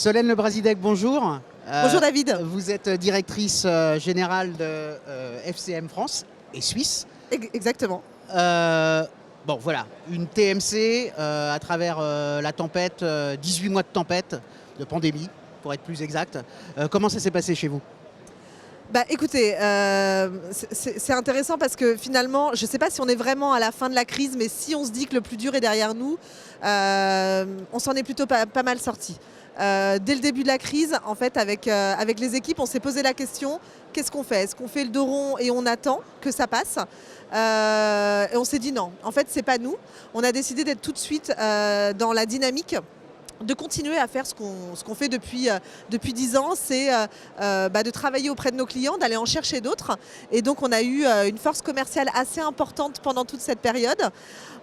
Solène Le Brasidec, bonjour. Bonjour David. Vous êtes directrice générale de FCM France et Suisse. Exactement. Bon voilà, une TMC à travers la tempête, 18 mois de tempête, de pandémie pour être plus exact. Comment ça s'est passé chez vous ? Bah écoutez, c'est intéressant parce que finalement, je ne sais pas si on est vraiment à la fin de la crise, mais si on se dit que le plus dur est derrière nous, on s'en est plutôt pas mal sorti. Dès le début de la crise, en fait, avec les équipes, on s'est posé la question, qu'est-ce qu'on fait ? Est-ce qu'on fait le dos rond et on attend que ça passe ? Et on s'est dit non, en fait, c'est pas nous. On a décidé d'être tout de suite dans la dynamique de continuer à faire ce qu'on fait depuis 10 ans, c'est de travailler auprès de nos clients, d'aller en chercher d'autres. Et donc on a eu une force commerciale assez importante pendant toute cette période.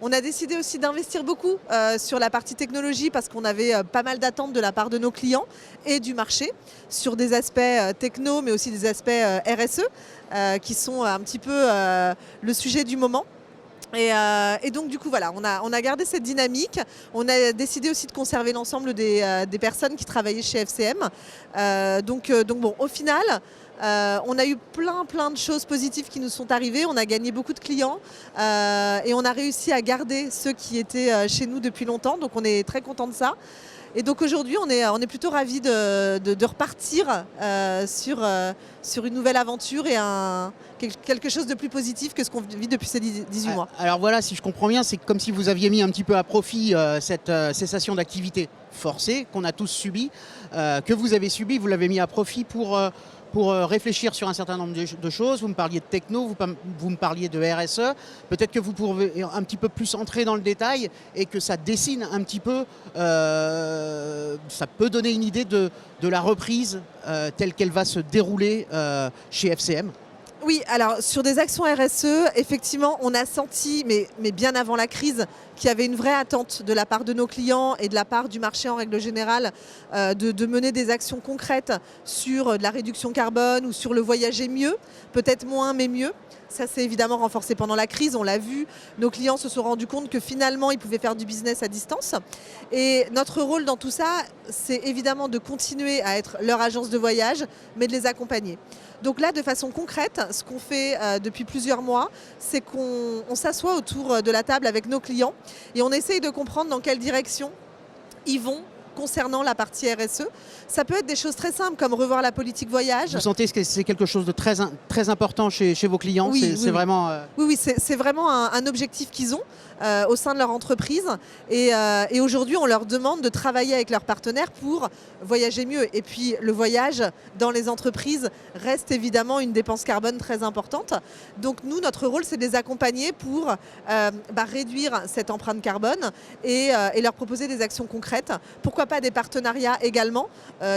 On a décidé aussi d'investir beaucoup sur la partie technologie parce qu'on avait pas mal d'attentes de la part de nos clients et du marché sur des aspects techno mais aussi des aspects RSE qui sont un petit peu le sujet du moment. Et donc du coup voilà, on a gardé cette dynamique. On a décidé aussi de conserver l'ensemble des personnes qui travaillaient chez FCM. Donc bon, au final, on a eu plein de choses positives qui nous sont arrivées. On a gagné beaucoup de clients et on a réussi à garder ceux qui étaient chez nous depuis longtemps. Donc on est très content de ça. Et donc aujourd'hui, on est plutôt ravis de repartir sur une nouvelle aventure et quelque chose de plus positif que ce qu'on vit depuis ces 18 mois. Alors voilà, si je comprends bien, c'est comme si vous aviez mis un petit peu à profit cette cessation d'activité forcée qu'on a tous subie, que vous avez subie, vous l'avez mis à profit pour réfléchir sur un certain nombre de choses. Vous me parliez de techno, vous me parliez de RSE. Peut-être que vous pouvez un petit peu plus entrer dans le détail et que ça dessine un petit peu, ça peut donner une idée de la reprise telle qu'elle va se dérouler chez FCM. Oui, alors sur des actions RSE, effectivement, on a senti, mais bien avant la crise, qu'il y avait une vraie attente de la part de nos clients et de la part du marché en règle générale de mener des actions concrètes sur de la réduction carbone ou sur le voyager mieux, peut-être moins mais mieux. Ça s'est évidemment renforcé pendant la crise, on l'a vu, nos clients se sont rendus compte que finalement ils pouvaient faire du business à distance. Et notre rôle dans tout ça, c'est évidemment de continuer à être leur agence de voyage, mais de les accompagner. Donc là, de façon concrète, ce qu'on fait depuis plusieurs mois, c'est qu'on s'assoit autour de la table avec nos clients et on essaye de comprendre dans quelle direction ils vont concernant la partie RSE. Ça peut être des choses très simples comme revoir la politique voyage. Vous sentez que c'est quelque chose de très important chez vos clients ? Oui, c'est vraiment... Oui, c'est vraiment un objectif qu'ils ont au sein de leur entreprise. Et aujourd'hui, on leur demande de travailler avec leurs partenaires pour voyager mieux. Et puis, le voyage dans les entreprises reste évidemment une dépense carbone très importante. Donc, nous, notre rôle, c'est de les accompagner pour réduire cette empreinte carbone et leur proposer des actions concrètes. Pourquoi pas des partenariats également.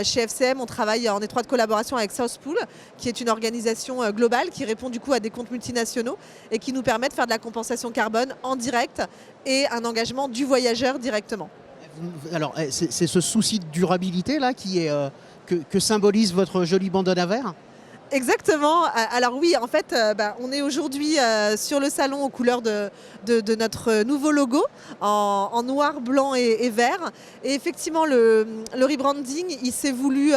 Chez FCM, on travaille en étroite collaboration avec Southpool, qui est une organisation globale qui répond du coup à des comptes multinationaux et qui nous permet de faire de la compensation carbone en direct et un engagement du voyageur directement. Alors, c'est ce souci de durabilité là que symbolise votre jolie bandana à verre ? Exactement. Alors oui, en fait, on est aujourd'hui sur le salon aux couleurs de notre nouveau logo en noir, blanc et vert. Et effectivement, le rebranding, il s'est voulu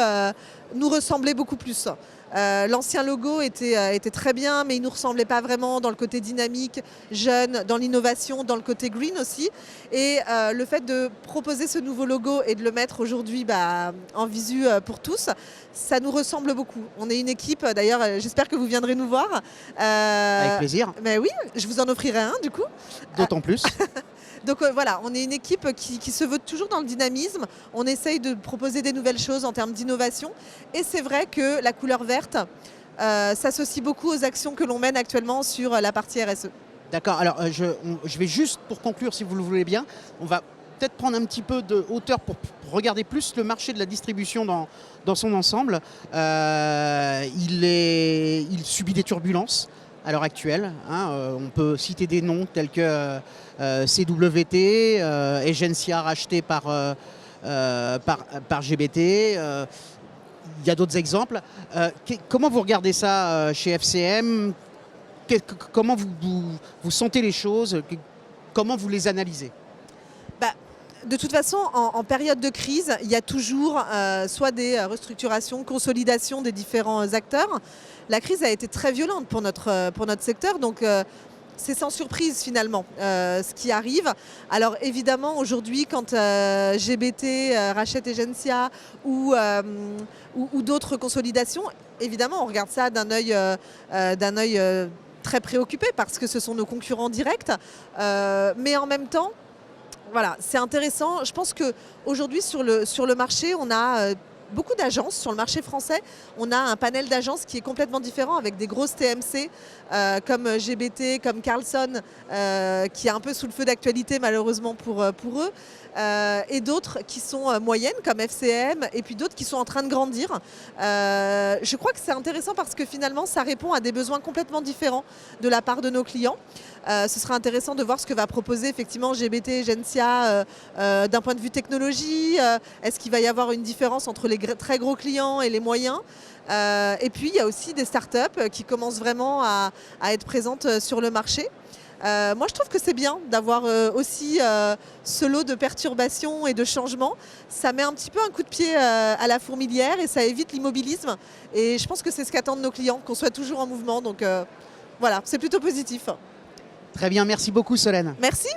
nous ressembler beaucoup plus. L'ancien logo était très bien, mais il ne nous ressemblait pas vraiment dans le côté dynamique, jeune, dans l'innovation, dans le côté green aussi. Et le fait de proposer ce nouveau logo et de le mettre aujourd'hui en visu pour tous, ça nous ressemble beaucoup. On est une équipe, d'ailleurs, j'espère que vous viendrez nous voir. Avec plaisir. Mais oui, je vous en offrirai un du coup. D'autant plus. Donc voilà, on est une équipe qui se veut toujours dans le dynamisme. On essaye de proposer des nouvelles choses en termes d'innovation. Et c'est vrai que la couleur verte s'associe beaucoup aux actions que l'on mène actuellement sur la partie RSE. D'accord, alors je vais juste, pour conclure, si vous le voulez bien, on va peut-être prendre un petit peu de hauteur pour regarder plus le marché de la distribution dans son ensemble. Il subit des turbulences à l'heure actuelle. On peut citer des noms tels que CWT, Egencia racheté par GBT. Il y a d'autres exemples. Comment vous regardez ça chez FCM ? Comment vous sentez les choses ? Comment vous les analysez ? De toute façon, en période de crise, il y a toujours soit des restructurations, consolidations des différents acteurs. La crise a été très violente pour notre secteur, donc c'est sans surprise finalement ce qui arrive. Alors évidemment, aujourd'hui, quand GBT rachète Egencia ou d'autres consolidations, évidemment, on regarde ça d'un œil très préoccupé parce que ce sont nos concurrents directs. Mais en même temps, voilà, c'est intéressant. Je pense qu'aujourd'hui, sur le marché, on a beaucoup d'agences. Sur le marché français, on a un panel d'agences qui est complètement différent avec des grosses TMC comme GBT, comme Carlson, qui est un peu sous le feu d'actualité malheureusement pour eux. Et d'autres qui sont moyennes comme FCM et puis d'autres qui sont en train de grandir. Je crois que c'est intéressant parce que finalement ça répond à des besoins complètement différents de la part de nos clients. Ce sera intéressant de voir ce que va proposer effectivement GBT et Egencia d'un point de vue technologie. Est-ce qu'il va y avoir une différence entre les très gros clients et les moyens? Et puis il y a aussi des startups qui commencent vraiment à être présentes sur le marché. Moi, je trouve que c'est bien d'avoir aussi ce lot de perturbations et de changements. Ça met un petit peu un coup de pied à la fourmilière et ça évite l'immobilisme. Et je pense que c'est ce qu'attendent nos clients, qu'on soit toujours en mouvement. Donc voilà, c'est plutôt positif. Très bien, merci beaucoup Solène. Merci.